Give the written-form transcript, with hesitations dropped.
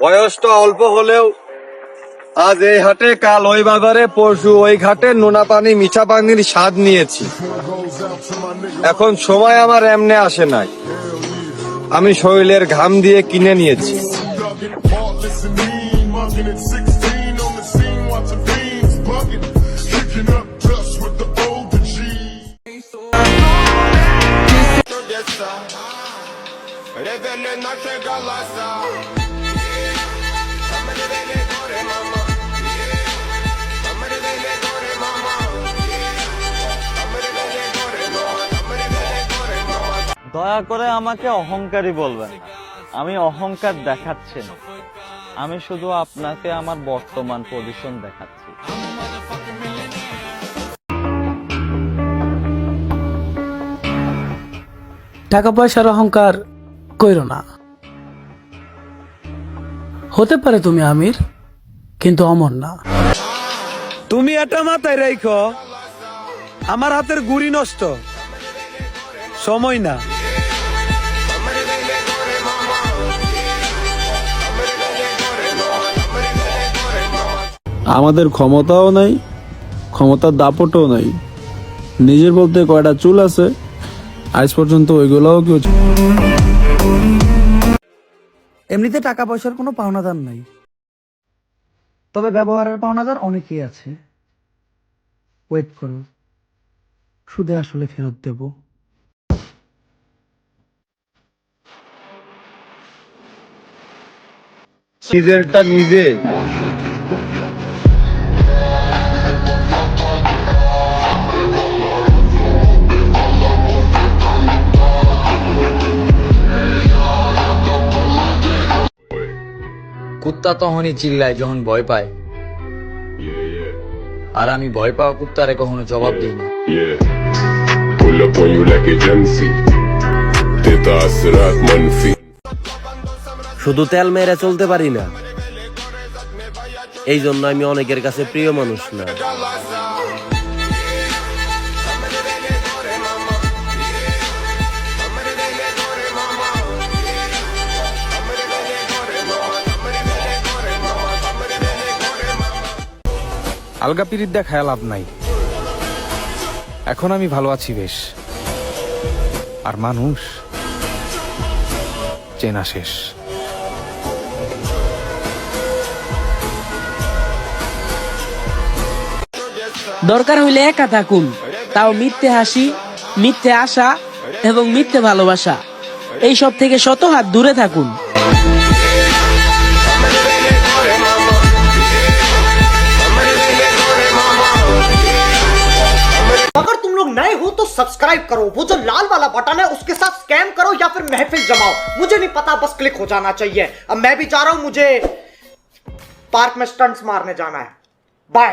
বয়সটা অল্প হলেও আজ এই হাটে, কাল ওই বাজারে, পরশু ওই ঘাটে নোনা পানি মিঠা পানির স্বাদ নিয়েছি। এখন সময় আমার এমনে আসে নাই, আমি শরীরের ঘাম দিয়ে কিনে নিয়েছি। দয়া করে আমাকে অহংকারী বলবেন না, আমি অহংকার দেখাচ্ছি না, আমি শুধু আপনাকে আমার বর্তমান পজিশন দেখাচ্ছি। টাকা পয়সার অহংকার কইরো না। হতে পারে তুমি আমির, কিন্তু অমর না। তুমি এটা মাথায় রাখো, আমার হাতের গুড়ি নষ্ট, সময় না। আমাদের ক্ষমতাও নাই, ক্ষমতার দাপটও নাই। নিজের বলতে কয়টা চুল আছে, আজ পর্যন্ত ওইগুলোও কেউ। এমনিতে টাকা পয়সার কোনো পাওনাদার নাই, তবে ব্যবহারের পাওনাদার অনেকেই আছে। ওয়েট করো, সুদে আসলে ফেরত দেব। নিজেরটা নিজে। কুত্তা তখনই চিল্লায় যখন ভয় পায়, আর আমি ভয় পাওয়া কুত্তারে কখনো জবাব দিই না। pull up on you like agency تتأثرات منفي শুধু তেল মেরে চলতে পারি না, এই জন্য আমি অনেকের কাছে প্রিয় মানুষ না। আলগা পিরিত দেখায় লাভ নাই, এখন আমি ভালো আছি বেশ, আর মানুষ চেনা শেষ। দরকার হইলে একা থাকুন, তাও মিথ্যে হাসি, মিথ্যে আশা এবং মিথ্যে ভালোবাসা, এই সব থেকে শত হাত দূরে থাকুন। अगर तुम लोग नए हो तो सब्सक्राइब करो, वो जो लाल वाला बटन है उसके साथ स्कैम करो या फिर महफिल जमाओ, मुझे नहीं पता, बस क्लिक हो जाना चाहिए। अब मैं भी जा रहा हूं, मुझे पार्क में स्टंट्स मारने जाना है।